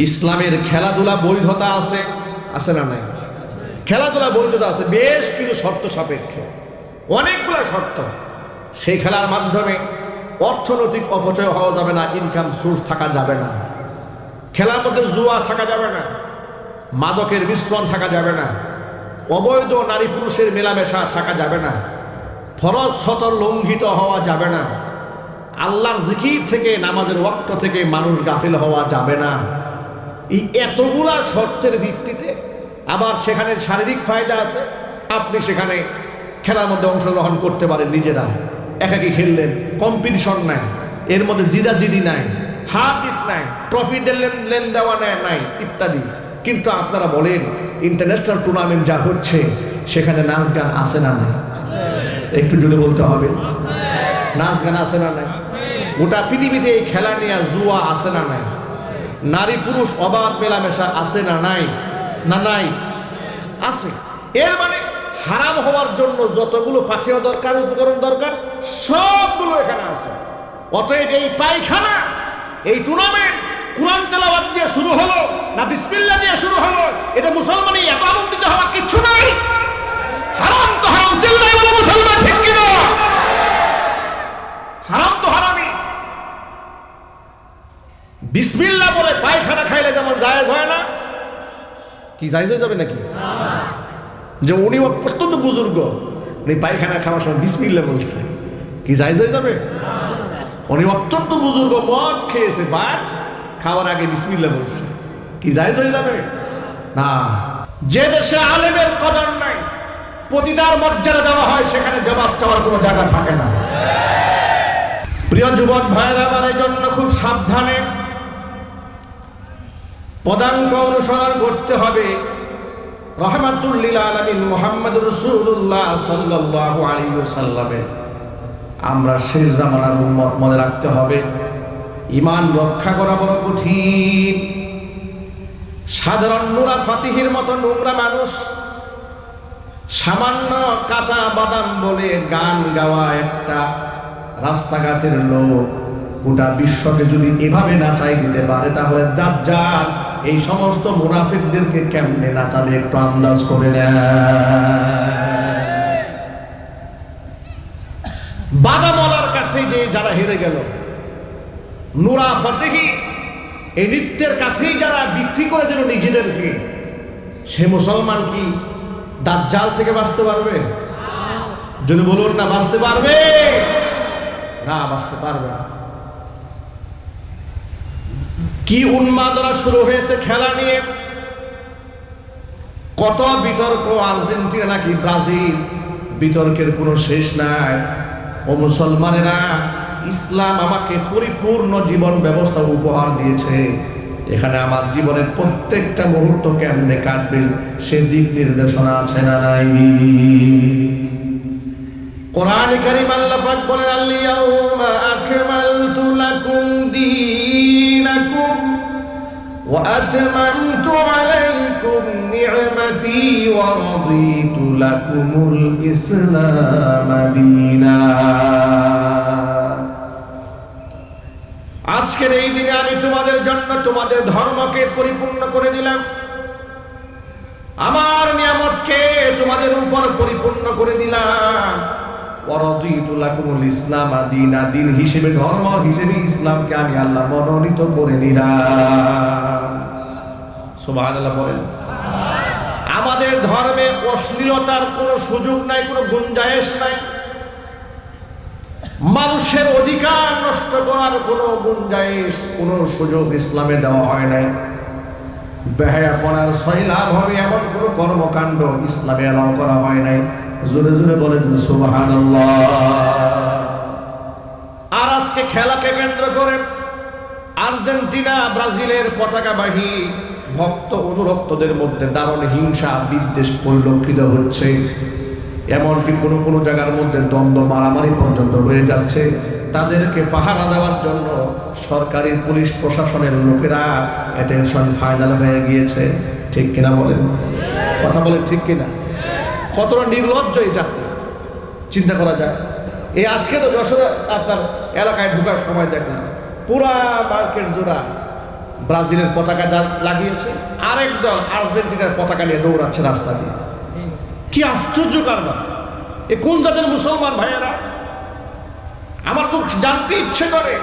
ইসলামের খেলাধুলা বৈধতা আছে, আছে না নাই? খেলাধুলা বৈধতা আছে, বেশ কিছু শর্ত সাপেক্ষে, অনেকগুলো শর্ত। সেই খেলার মাধ্যমে অর্থনৈতিক অপচয় হওয়া যাবে না, ইনকাম সোর্স থাকা যাবে না, খেলার মধ্যে জুয়া থাকা যাবে না, মাদকের মিশ্রণ থাকা যাবে না, অবৈধ নারী পুরুষের মেলামেশা থাকা যাবে না, ফরজ সতর লঙ্ঘিত হওয়া যাবে না, আল্লাহর জিকির থেকে নামাজের ওয়াক্ত থেকে মানুষ গাফিল হওয়া যাবে না। এই এতগুলা শর্তের ভিত্তিতে আবার সেখানে শারীরিক ফায়দা আছে, আপনি সেখানে খেলার মধ্যে অংশগ্রহণ করতে পারেন নিজেরা, একাকি খেললেন, কম্পিটিশন নাই, এর মধ্যে জিদাজিদি নাই, হাত ইট নাই, ট্রফি লেন দেওয়া নাই ইত্যাদি। কিন্তু আপনারা বলেন ইন্টারন্যাশনাল টুর্নামেন্ট যা হচ্ছে সেখানে নাচ গান আছে না নাই? একটু জুড়ে বলতে হবে, নাচ গান আছে না নাই? গোটা পৃথিবীতে এই খেলা নিয়ে জুয়া আছে না নাই? নারী পুরুষ অবাধ মেলামেশা আছে না নাই? না নাই? আছে। এর মানে হারাম হওয়ার জন্য যতগুলো পাথেয় দরকার, উপকরণ দরকার, সবগুলো এখানে আছে। অতএব এই পায়খানা, এই টুর্নামেন্ট কুরআন তেলাওয়াত দিয়ে শুরু হলো না বিসমিল্লাহ দিয়ে শুরু হলো, এটা মুসলমানই এত আনন্দিত হওয়ার কিছু নাই। হারাম তো হারাম, চিল্লায় বলো মুসলমান, ঠিক কিনা? হারাম তো হারামই। বিসমিল্লাহ বলে পায়খানা খাইলে যেমন জায়েজ হয় না, কি জায়েজ হয়ে যাবে নাকি? যে উনি অত্যন্ত বুজুর্গ, উনি পায়খানা খাওয়ার সময় বিসমিল্লাহ বলছে, কি জায়েজ হয়ে যাবে? উনি অত্যন্ত বুজুর্গ, মদ খেয়েছে, বাট খাওয়ার আগে বিসমিল্লাহ বলছে, কি জায়েজ হয়ে যাবে? না। যে দেশে আলেমের কদর নাই, প্রতিদার মর্যাদা দেওয়া হয়, সেখানে জবাব চাওয়ার কোনো জায়গা থাকে না। প্রিয় যুবক ভাইরা, আমার জন্য খুব সাবধানে পদাঙ্ক অনুসরণ করতে হবে। রাহমাতুল লিল আলামিন মুহাম্মদুর রাসূলুল্লাহ সাল্লাল্লাহু আলাইহি ওয়াসাল্লামের আমরা শেষ জামানার উম্মত, মনে রাখতে হবে ঈমান রক্ষা করা বড় কঠিন। সাধারণ নুরা ফাতিহির মতো নোংরা মানুষ, সামান্য কাঁচা বাদাম বলে গান গাওয়া একটা রাস্তাঘাটের লোক গোটা বিশ্বকে যদি এভাবে নাচাই দিতে পারে, তাহলে দাজ্জাল এই সমস্ত মুনাফিকদেরকে কেমনে নাচাবে একটু আন্দাজ করে নেয়। বাদামওয়ালার কাছে যে যারা হেরে গেল, নুরা ফাতিহি এই নৃত্যের কাছেই যারা বিক্রি করে দিল নিজেদেরকে, সে মুসলমান কি দাজ্জাল থেকে বাঁচতে পারবে? যদি বলুন না বাঁচতে পারবে, না বাঁচতে পারবে না। কি উন্মাদনা শুরু হয়েছে খেলা নিয়ে, কত বিতর্ক, আর্জেন্টিনা নাকি ব্রাজিল, বিতর্কের কোনো শেষ নাই। ও মুসলমানেরা, ইসলাম আমাকে পরিপূর্ণ জীবন ব্যবস্থা উপহার দিয়েছে, এখানে আমার জীবনের প্রত্যেকটা মুহূর্ত কেমনে কাটবে সে দিক নির্দেশনা আছে না নাই? কোরআনে কারীম আল্লাহ পাক বলেন, আল-ইয়াউমা আকমালতু লাকুম দীনাকুম ওয়া আতমামতু আলাইকুম নি'মাতি ওয়া রাদিতু লাকুমুল ইসলাম দীনা। আজকের এই দিনে আমি তোমাদের জন্য তোমাদের ধর্মকে পরিপূর্ণ করে দিলাম, আমার নিয়ামতকে তোমাদের উপর পরিপূর্ণ করে দিলাম। ওয়ারাদিতু লাকুমুল ইসলাম দীনা, দিন হিসেবে, ধর্ম হিসেবে ইসলামকে আমি আল্লাহ মনোনীত করে নিলাম। সুবহানাল্লাহ বলেন। আমাদের ধর্মে অশ্লীলতার কোনো সুযোগ নাই, কোনো গুঞ্জাইশ নাই, মানুষের অধিকার নষ্ট করার কোনো গুঞ্জাইশ, কোনো সুযোগ ইসলামে দেওয়া হয় নাই। বেহায়াপনার সয়লাভ হবে এমন কোনো কর্মকাণ্ড ইসলামে এলাও করা হয় নাই। জোরে জোরে বলেন সুবহানাল্লাহ। আর আজকে খেলাকে কেন্দ্র করে আর্জেন্টিনা ব্রাজিলের পতাকাবাহী ভক্ত অনুরক্তদের মধ্যে দারুণ হিংসা বিদ্বেষ পরিলক্ষিত হচ্ছে। এমনকি কোনো কোনো জায়গার মধ্যে দ্বন্দ্ব মারামারি পর্যন্ত হয়ে যাচ্ছে। তাদেরকে পাহারা দেওয়ার জন্য সরকারি পুলিশ প্রশাসনের লোকেরা অ্যাটেনশন ফাইনাল হয়ে গিয়েছে। ঠিক কিনা বলেন? কথা বলেন ঠিক কিনা? কতটা নির্লজ্জ এই জাতি, চিন্তা করা যায়। এই আজকে তো যশোরে আপনার এলাকায় ঢোকার সময় দেখলাম পুরা মার্কেট জোড়া ব্রাজিলের পতাকা যা লাগিয়েছে, আরেক দল আর্জেন্টিনার পতাকা নিয়ে দৌড়াচ্ছে রাস্তা দিয়ে। কি আশ্চর্য কারবার! এ কোন জাতের মুসলমান ভাইয়েরা? আমার তো জানতে ইচ্ছে করে,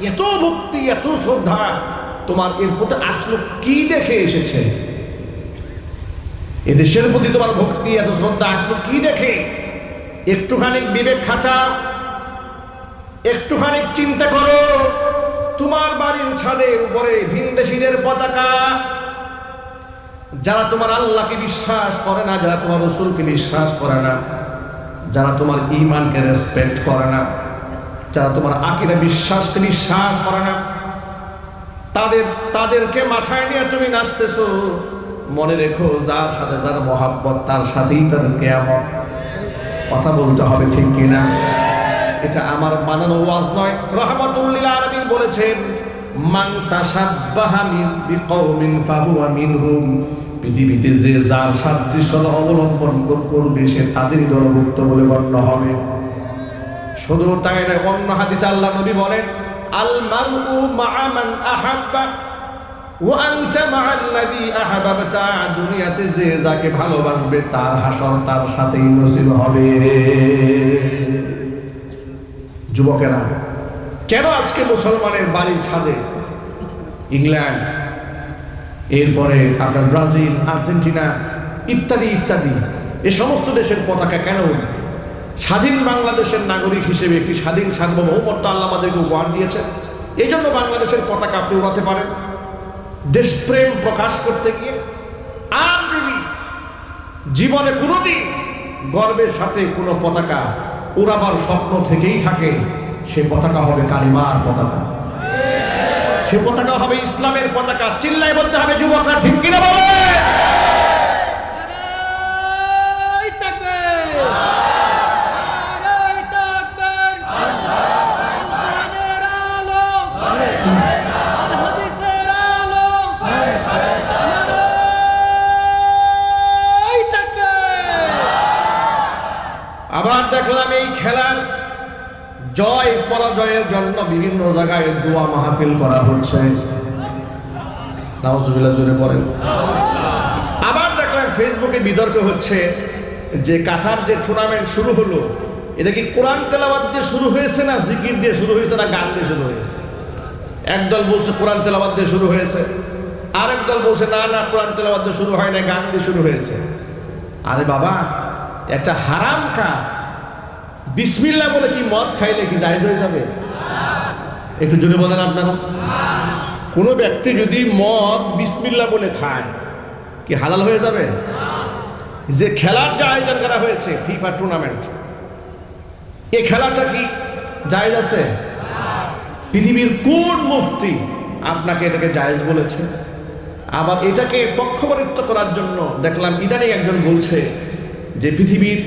এত ভক্তি এত শ্রদ্ধা তোমার এর প্রতি আসলো কি দেখে এসেছে? এ দেশের প্রতি তোমার ভক্তি এত শ্রদ্ধা আসলো কি দেখে? একটুখানি বিবেক খাটাও, একটুখানি চিন্তা করো। তোমার বাড়ির ছাদের উপরে ভিনদেশীদের পতাকা, যারা তোমার আল্লাহকে বিশ্বাস করে না, যারা তোমার রসুলকে বিশ্বাস করে না, যারা তোমার ঈমানকে রেসপেক্ট করে না, যারা তোমার আকীদা বিশ্বাসকে বিশ্বাস করে না, তাদেরকে মাথায় নিয়ে তুমি নাচতেছো। মনে রেখো, যার সাথে যার মহাব্বত তার সাথেই তার কিয়ামত। কথা বলতে হবে, ঠিক কিনা? এটা আমার বানানো ওয়াজ নয়, রাহমাতুল লিল আলামিন বলেছেন, মান তাশাব্বাহা বিকওমিন ফাহুয়া মিনহুম। পৃথিবীতে যে যার সাদৃশ্য অবলম্বন করবে সে তাদেরই দলভুক্ত বলে গণ্য হবে। শুধু তাই নয়, অন্য হাদিসে আল্লাহ নবী বলেন, আল মারউ মা'a মান আহাব্বা ওয়া আনতা মা'আল্লাযী আহাব্বাতা। দুনিয়াতে যে যাকে ভালোবাসবে তার হাসর তার সাথেই নসিব হবে। যুবকেরা, কেন আজকে মুসলমানের বাড়ির ছাদে ইংল্যান্ড, এরপরে আপনার ব্রাজিল, আর্জেন্টিনা ইত্যাদি ইত্যাদি এই সমস্ত দেশের পতাকা কেন উঠবে? স্বাধীন বাংলাদেশের নাগরিক হিসেবে একটি স্বাধীন সার্বভৌমত্ব আল্লাহ আমাদেরকে উপহার দিয়েছেন। এই জন্য বাংলাদেশের পতাকা আপনি উড়াতে পারেন দেশপ্রেম প্রকাশ করতে গিয়ে। আর যদি জীবনে কোনোদিন গর্বের সাথে কোনো পতাকা উড়াবার স্বপ্ন থেকেই থাকে, সে পতাকা হবে কালিমার পতাকা, সে পতাকা হবে ইসলামের পতাকা। চিল্লায় বলতে হবে যুবকরা, ঠিক কিনা বলে? আবার দেখলাম এই খেলার জয় পরাজয়ের জন্য বিভিন্ন জায়গায় দোয়া মাহফিল করা হচ্ছে। নাউজুবিল্লাহ, জোরে পড়েন। আবার দেখলাম ফেসবুকে বিতর্ক হচ্ছে যে কাতার যে টুর্নামেন্ট শুরু হলো, এটা কি কোরআন তেলাওয়াত দিয়ে শুরু হয়েছে না জিকির দিয়ে শুরু হয়েছে না গান দিয়ে শুরু হয়েছে? একদল বলছে কোরআন তেলাওয়াত দিয়ে শুরু হয়েছে, আরেক দল বলছে না না কোরআন তেলাওয়াত দিয়ে শুরু হয় না, গান দিয়ে শুরু হয়েছে। আরে বাবা, একটা হারাম কাজ বিসমিল্লাহ বলে কি মদ খাইলে কি জায়েজ হয়ে যাবে? একটু জোরে বলেন আপনারা। কোনো ব্যক্তি যদি মদ বিসমিল্লাহ বলে খায় কি হালাল হয়ে যাবে? যে খেলার যে আয়োজন করা হয়েছে ফিফা টুর্নামেন্ট, এই খেলাটা কি জায়েজ আছে? পৃথিবীর কোন মুফতি আপনাকে এটাকে জায়েজ বলেছে? আবার এটাকে পক্ষপাতিত্ব করার জন্য দেখলাম ইদানিং একজন বলছে যে পৃথিবীর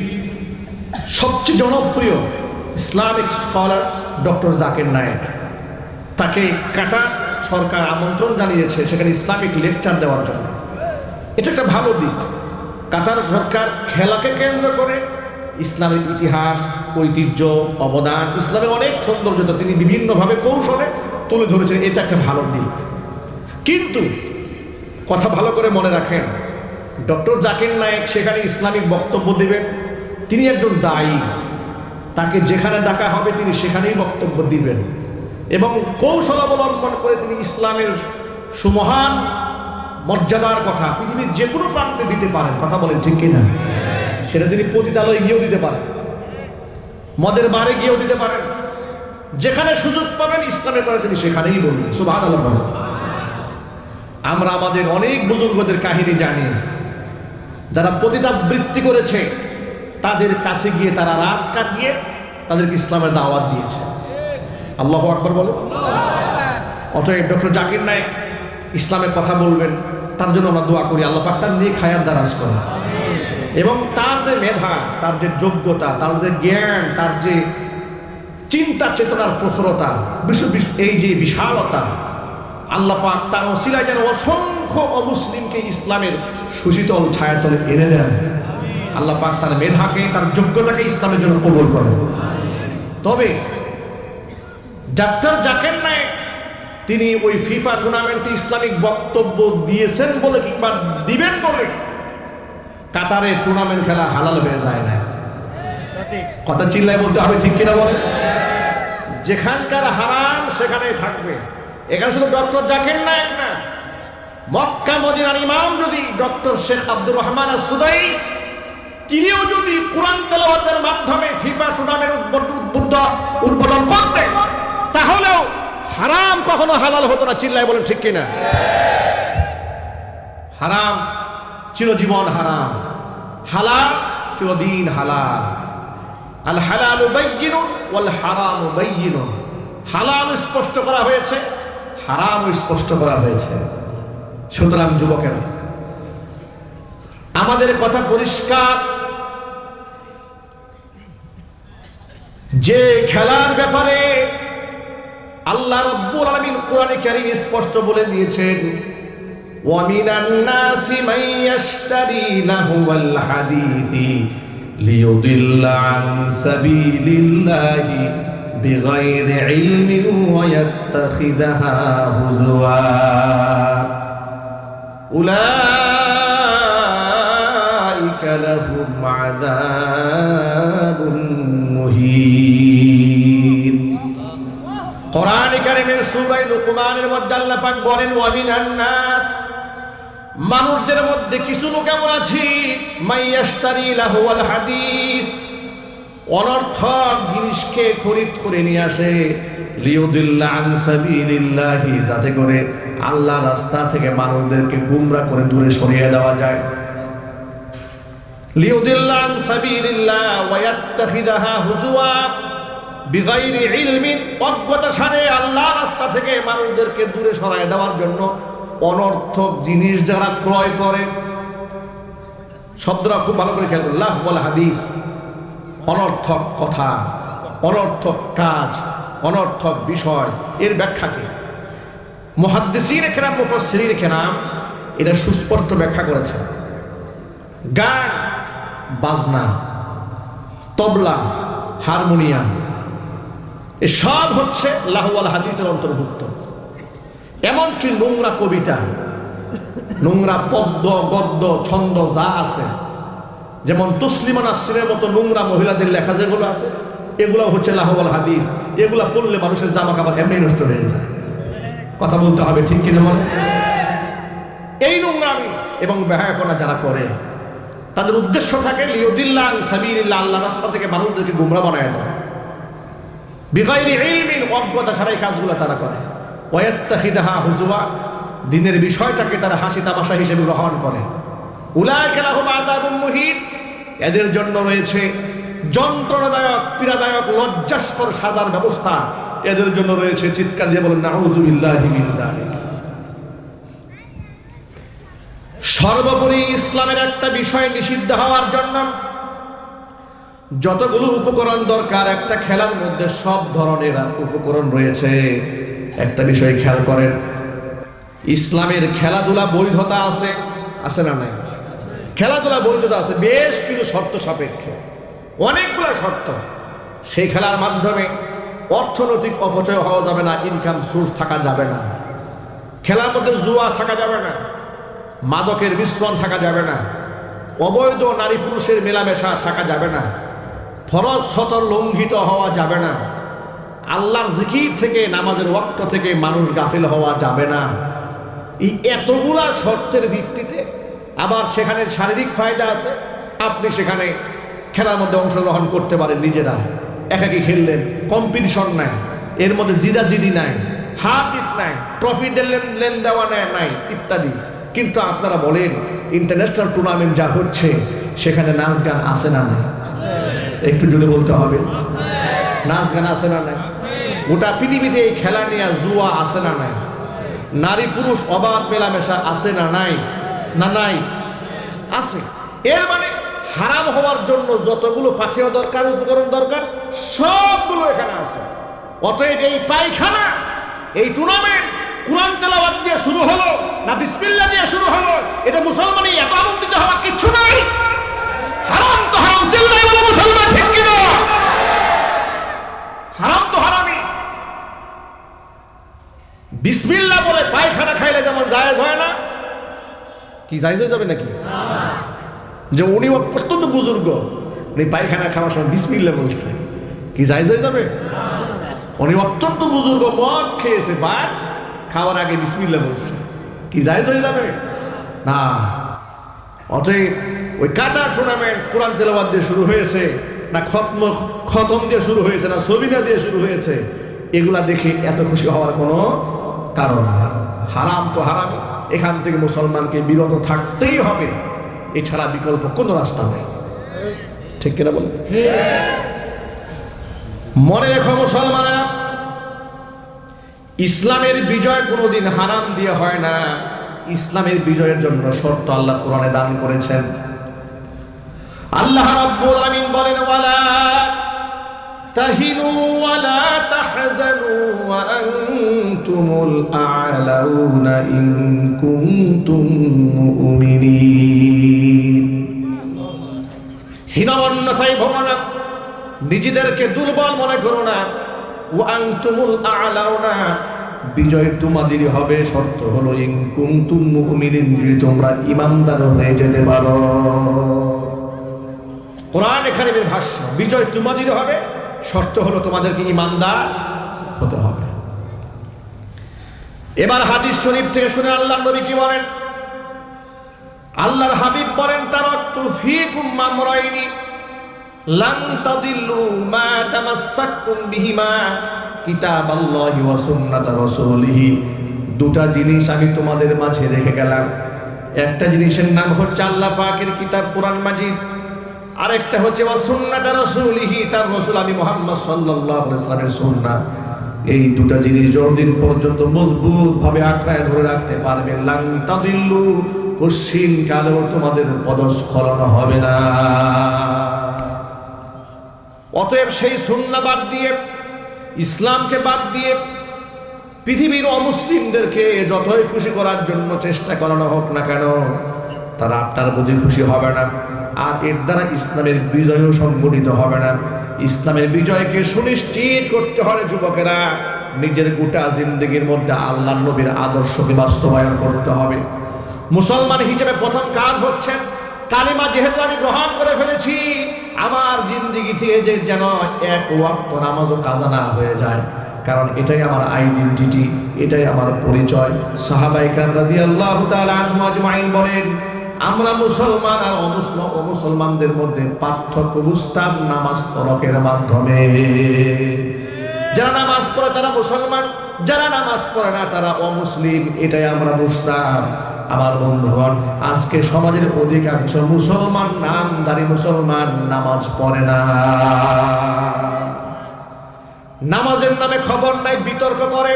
সবচেয়ে জনপ্রিয় Islamic scholar doctor Zakir Naik, তাকে কাতার সরকার আমন্ত্রণ জানিয়েছে সেখানে ইসলামিক লেকচার দেওয়ার জন্য। এটা একটা ভালো দিক। কাতার সরকার খেলাকে কেন্দ্র করে ইসলামের ইতিহাস, ঐতিহ্য, অবদান, ইসলামের অনেক সৌন্দর্যতা তিনি বিভিন্নভাবে কৌশলে তুলে ধরেছেন। এটা একটা ভালো দিক। কিন্তু কথা ভালো করে মনে রাখেন, ডক্টর জাকির নায়েক সেখানে ইসলামিক বক্তব্য দেবেন, তিনি একজন দায়ী, তাকে যেখানে ডাকা হবে তিনি সেখানেই বক্তব্য দিবেন এবং কৌশল অবলম্বন করে তিনি ইসলামের সুমহান মর্যাদার কথা পৃথিবীর যে কোনো প্রান্তে দিতে পারেন। কথা বলেন, ঠিক কিনা? সেটা তিনি পতিতালয়ে গিয়েও দিতে পারেন, মদের বারে গিয়েও দিতে পারেন, যেখানে সুযোগ পাবেন ইসলামের পরে তিনি সেখানেই বলবেন। সুবহানাল্লাহ। আমরা আমাদের অনেক বুজুর্গদের কাহিনী জানি, যারা পতিতাবৃত্তি করেছে তাদের কাছে গিয়ে তারা রাত কাটিয়ে তাদেরকে ইসলামের দাওয়াত দিয়েছে। আল্লাহু আকবার বলো। অতএব ডক্টর জাকির নায়েক ইসলামের কথা বলবেন, তার জন্য আমরা দোয়া করি আল্লাহ পাক তার নেক হায়াত দারাজ করেন এবং তার যে মেধা, তার যে যোগ্যতা, তার যে জ্ঞান, তার যে চিন্তা চেতনার প্রখরতা, এই যে বিশালতা, আল্লাহ পাক তার ওসিলায় যেন অসংখ্য অমুসলিমকে ইসলামের সুশীতল ছায়াতলে এনে দেন। আল্লাহ পাক তার মেধাকে, তার যোগ্যতাকে ইসলামের জন্য কবুল করেন। তবে ডাক্তার জাকির নায়েক তিনি ওই ফিফা টুর্নামেন্টে ইসলামিক বক্তব্য দিয়েছেন বলে কিংবা দিবেন বলে কাতারে টুর্নামেন্ট খেলা হালাল হয়ে যায় না। কথা চিল্লায় বলতে হবে, ঠিক কিনা বলে? যেখানকার হারাম সেখানেই থাকবে। এখানে শুধু ডক্টর জাকির নায়েক না, মক্কা মদিনার ইমাম যদি ডক্টর শেখ আব্দুর রহমান আস-সুদাইস তিনিও যদি কোরআন তেলাওয়াতের মাধ্যমে ফিফা টুর্নামেন্ট উদ্বোধন করতেন তাহলেও হারাম কখনো হালাল হতো না। চিল্লায় বলেন ঠিক কিনা? হারাম চিরজীবন হারাম, হালাল চিরদিন হালাল। আল হালালু বায়্যিনুন ওয়াল হারামু বায়্যিনুন। হালাল স্পষ্ট করা হয়েছে, হারাম স্পষ্ট করা হয়েছে। সুতরাং যুবকেরা, আমাদের কথা পরিষ্কার যে খেলার ব্যাপারে আল্লাহ রাব্বুল আলামিন কোরআনে কারীম স্পষ্ট বলে দিয়েছেন, ওয়া মিনান নাসি মান ইয়াশতারি লাহুল হাদিসি লিয়ুদিল্লা আন সাবিলিল্লাহি বিগাইরি ইলমিন ওয়া ইয়াত্তাখিযাহা হুজুয়া উলাইকা লাহুম আযাবুন মুহিন। কোরআনে কারীমের সূরা লুকমানের মধ্যে আল্লাহ পাক বলেন, ওয়া মিনান নাস, মানুষদের মধ্যে কিছু লোক এমন আছে মাইয়াশতারি লাহুল হাদিস, অনর্থক জিনিসকে খরিদ করে নিয়ে আসে, লিয়ুদিল্লা আন সাবিলিল্লাহি, যাতে করে আল্লাহ রাস্তা থেকে মানুষদেরকে গুমরাহ করে দূরে সরিয়ে দেওয়া যায়। লিয়ুদিল্লা আন সাবিলিল্লাহ ওয়া ইয়াত্তাখিযাহা হুজুয়া বিগাইরি ইলমিন, অজ্ঞতা সারে আল্লাহ রাস্তা থেকে মানুষদেরকে দূরে সরায় দেওয়ার জন্য অনর্থক জিনিস যারা ক্রয় করে, শব্দটা খুব ভালো করে খেয়াল করুন, লাহ ওয়াল হাদিস, অনর্থক কথা, অনর্থক কাজ, অনর্থক বিষয়, এর ব্যাখ্যা কি? মুহাদ্দিসিন কেরাম, মুফাসসিরিন কেরাম এটা সুস্পষ্ট ব্যাখ্যা করেছেন। গান বাজনা, তবলা, হারমোনিয়াম এসব হচ্ছে লাহু ওয়াল হাদিসের অন্তর্ভুক্ত। এমনকি নোংরা কবিতা, নোংরা পদ্য, গদ্য, ছন্দ যা আছে, যেমন তসলিমা নাসরিনের মতো নোংরা মহিলাদের লেখা যেগুলো আছে, এগুলো হচ্ছে লাহু ওয়াল হাদিস। এগুলা পড়লে মানুষের জামা কাপড় এমনি নষ্ট হয়ে যায়। কথা বলতে হবে, ঠিক কিনা বলে? এই নোংরামি এবং বেহায়াপনা যারা করে, তাদের উদ্দেশ্য থাকে লিয়ুদিল্লা আন সাবিলিল্লাহ, আল্লাহ রাস্তা থেকে মানুষদেরকে গুমরাহ বানায় দেওয়া। বিগাইরি ইলমিন, অজ্ঞতা ছাড়া এই কাজগুলো তারা করে। ওয়া ইয়াত্তাখিযাহা হুজুয়া, দিনের বিষয়টাকে তারা হাসি তামাশা হিসেবে গ্রহণ করে। উলাইকা লাহুম আযাবুন মুহিন, এদের জন্য রয়েছে যন্ত্রণাদায়ক, পীড়াদায়ক, লজ্জাস্কর সাজার ব্যবস্থা। এদের জন্য রয়েছে, চিৎকার দিয়ে বলেন নাউযু বিল্লাহি মিন যালিক। সর্বোপরি ইসলামের একটা বিষয় নিষিদ্ধ হওয়ার জন্য যতগুলো উপকরণ দরকার, একটা খেলার মধ্যে সব ধরনের উপকরণ রয়েছে। একটা বিষয় খেয়াল করেন, ইসলামের খেলাধুলা বৈধতা আছে, আছে না নাই? খেলাধুলা বৈধতা আছে, বেশ কিছু শর্ত সাপেক্ষে, অনেকগুলো শর্ত। সেই খেলার মাধ্যমে অর্থনৈতিক অপচয় হওয়া যাবে না, ইনকাম সোর্স থাকা যাবে না, খেলার মধ্যে জুয়া থাকা যাবে না, মাদকের মিশ্রণ থাকা যাবে না, অবৈধ নারী পুরুষের মেলামেশা থাকা যাবে না, ফরজ সতর লঙ্ঘিত হওয়া যাবে না, আল্লাহর জিকির থেকে, নামাজের ওয়াক্ত থেকে মানুষ গাফিল হওয়া যাবে না। এই এতগুলা শর্তের ভিত্তিতে আবার সেখানে শারীরিক ফায়দা আছে। আপনি সেখানে খেলার মধ্যে অংশগ্রহণ করতে পারেন, নিজেরা একাকি খেললেন, কম্পিটিশন নাই, এর মধ্যে জিদাজিদি নাই, হাত ইট নাই, ট্রফি লেন দেওয়া নাই ইত্যাদি। কিন্তু আপনারা বলেন ইন্টারন্যাশনাল টুর্নামেন্ট যা হচ্ছে সেখানে নাচ গান আছে না নাই? একটু জুড়ে বলতে হবে, নাচ গান আছে না নাই? গোটা পৃথিবীতে এই খেলা নিয়ে জুয়া আছে না নাই? নারী পুরুষ অবাধ মেলামেশা আছে না নাই? না নাই? আছে। এর মানে হারাম হওয়ার জন্য যতগুলো পাথেয় দরকার, উপকরণ দরকার, সবগুলো এখানে আছে। অতএব এই পায়খানা, এই টুর্নামেন্ট কুরআন তেলাওয়াত দিয়ে শুরু হলো না বিসমিল্লাহ দিয়ে শুরু হলো, এটা মুসলমানই এত আনন্দিত হওয়ার কিছু নাই। হারাম তো হারাম, চিল্লায় বলো মুসলমান, ঠিক কিনা? হারাম তো হারামই। বিসমিল্লাহ বলে পায়খানা খাইলে যেমন জায়েজ হয় না, কি জায়েজ হয়ে যাবে নাকি? যে উনি অত্যন্ত বুজুর্গ, উনি পায়খানা খাওয়ার সময় বিসমিল্লাহ বলছে, কি জায়েজ হয়ে যাবে? উনি অত্যন্ত বুজুর্গ, মদ খেয়েছে, বাট খাওয়ার আগে বিসমিল্লাহ বলছে, কি জায়েজ হয়ে যাবে না? অতএব ওই কাটার টুর্নামেন্ট কোরআন তেলাওয়াত দিয়ে শুরু হয়েছে না খতম দিয়ে শুরু হয়েছে না সবিনা দিয়ে শুরু হয়েছে, এগুলা দেখে এত খুশি হওয়ার কোনো কারণ না। হারাম তো হারাম, এখান থেকে মুসলমানকে বিরত থাকতেই হবে, এছাড়া বিকল্প কোনো রাস্তা নেই। ঠিক কিনা বলে? মনে রেখো মুসলমানেরা, ইসলামের বিজয় কোনোদিন হারাম দিয়ে হয় না। ইসলামের বিজয়ের জন্য শর্ত আল্লাহ কোরআনে দান করেছেন। আল্লাহ রাব্বুল আলামিন বলেন, ওয়ালা তাহিনু ওয়ালা তাহজানু ওয়া আনতুমুল আ'লাউনা ইন কুনতুম মুমিনিন। হীনমন্যতায় ভোগো না, নিজেদেরকে দুর্বল মনে করো না। ওয়া আনতুমুল আ'লাউনা, বিজয় তোমাদেরই হবে, শর্ত হলো ইন কুনতুম মুমিনিন, যদি তোমরা ঈমানদার হয়ে যেতে পারো। কোরআন কারীমের ভাষ্য, বিজয় তোমাদেরই হবে, শর্ত হলো তোমাদেরকে ঈমানদার হতে হবে। এবার হাদিস শরীফ থেকে শুনে আল্লাহর নবী কি বলেন? আল্লাহর হাবিব বলেন, তারাকতু ফীকুম আমরাইনি লান তাদিল্লু মা তামাসসাকতুম বিহিমা কিতাবাল্লাহি ওয়া সুন্নাত রাসূলিহি। দুটা জিনিস আমি তোমাদের মাঝে রেখে গেলাম। একটা জিনিসের নাম হচ্ছে আল্লাহ পাকের কিতাব কোরআন মাজিদ, আরেকটা হচ্ছে ওয়া সুন্নাত রাসূলিহি, তার রাসূল আমি মুহাম্মদ সাল্লাল্লাহু আলাইহি ওয়াসাল্লামের সুন্নাহ। এই দুটা জিনিস যতদিন পর্যন্ত মজবুত ভাবে আঁকড়ায় ধরে রাখতে পারবেন, লান তাদিল্লু, কশিন কালেও তোমাদের পদস্খলন হবে না। অতএব সেই সুন্নাহ বাদ দিয়ে, ইসলামকে বাদ দিয়ে পৃথিবীর অমুসলিমদেরকে যতই খুশি করার জন্য চেষ্টা করানো হোক না কেন, তারা আপনার প্রতি খুশি হবে না, আর এর দ্বারা ইসলামের বিজয়ও সংগঠিত হবে না। ইসলামের বিজয়কে সুনিশ্চিত করতে হলে যুবকেরা নিজের গোটা জিন্দগির মধ্যে আল্লাহর নবীর আদর্শকে বাস্তবায়ন করতে হবে। মুসলমান হিসেবে প্রথম কাজ হচ্ছে, কালিমা যেহেতু আমি গ্রহণ করে ফেলেছি, আমার জিন্দেগি থেকে যে যেন এক ওয়াক্ত নামাজও কাজা না হয়ে যায়, কারণ এটাই আমার আইডেন্টিটি, এটাই আমার পরিচয়। সাহাবায়ে কেরাম রাদিয়াল্লাহু তাআলা আনহুম আজমাইন বলেন, আমরা মুসলমান আর অমুসলমানদের মধ্যে পার্থক্য বুঝতাম নামাজ তরকের মাধ্যমে। যারা নামাজ পড়ে তারা মুসলমান, যারা নামাজ পড়ে না তারা অমুসলিম, এটাই আমরা বুঝতাম। আমার বন্ধুগণ, আজকে সমাজের অধিকাংশ মুসলমান, নামধারী মুসলমান, নামাজ পড়ে না। নামাজের নামে খবর নাই, বিতর্ক করে,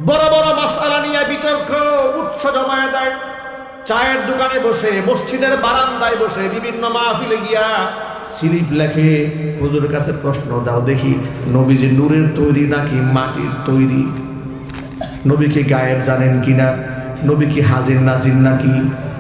বড় বড় মাসআলা নিয়ে বিতর্ক, উৎস জমায়ে দেয়। চায়ের দোকানে বসে, মসজিদের বারান্দায় বসে, বিভিন্ন মাহফিলে গিয়া স্লিপ লেখে, হুজুরের কাছে প্রশ্ন দাও দেখি, নবীজি নূরের তৈরি নাকি মাটির তৈরি? নবী কি গায়েব জানেন কিনা? নবী কি হাজির নাজির নাকি?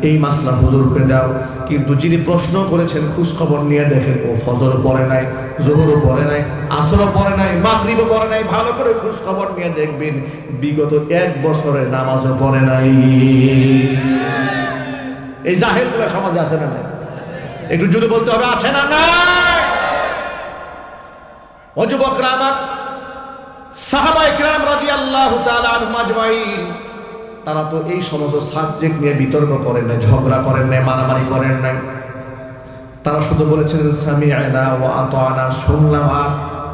এই মাসলা হুজুরকে দাও। কিন্তু যিনি প্রশ্ন করেছেন খোঁজ খবর নিয়ে দেখেন, ও ফজর পড়ে নাই, জোহরও পড়ে নাই, আসরও পড়ে নাই, মাগরিবও পড়ে নাই। ভালো করে খোঁজ খবর নিয়ে দেখবেন বিগত 1 বছরে নামাজও পড়ে নাই। এই জাহেলগুলা সমাজে আছে না নাই? একটু জোরে বলতে হবে, আছে না নাই? ও যুবকরা আমার, সাহাবায়ে কেরাম রাদিয়াল্লাহু তাআলা আনহুম আজমাইন, তারা তো এই সমস্ত সাবজেক্ট নিয়ে বিতর্ক করেন নাই, ঝগড়া করেন নাই, মারামারি করেন নাই। তারা শুধু বলেছেন সামি'না ওয়া আতা'না, শুনলাম আর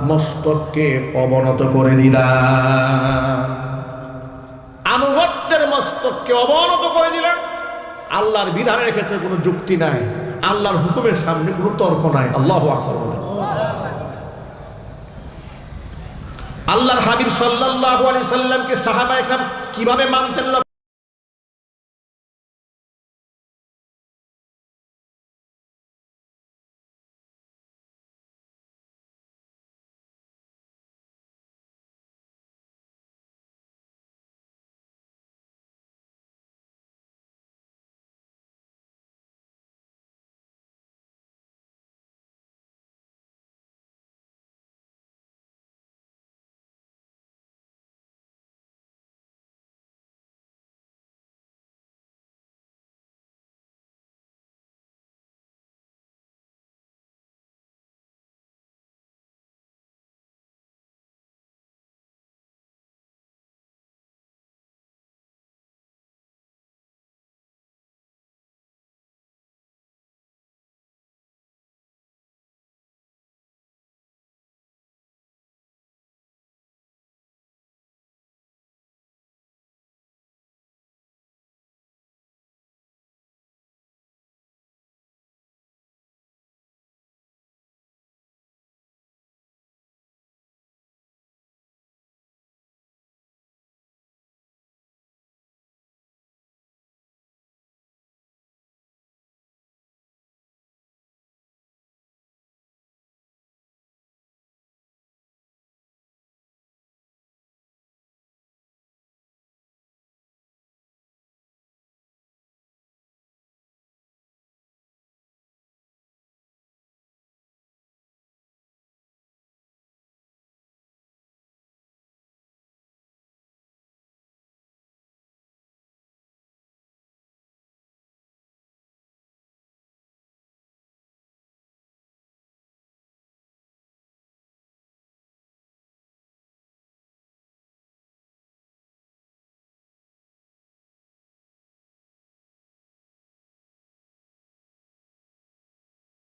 মস্তককে অবনত করে দিলাম। আনুগত্যের মস্তককে অবনত করে দিলাম। আল্লাহর বিধানের ক্ষেত্রে কোনো যুক্তি নাই, আল্লাহর হুকুমের সামনে কোনো তর্ক নাই। আল্লাহু আকবার। আল্লাহর হাবিব সাল্লাল্লাহু আলাইহি সাল্লামকে সাহাবায়ে কেরাম কিভাবে মানতেন?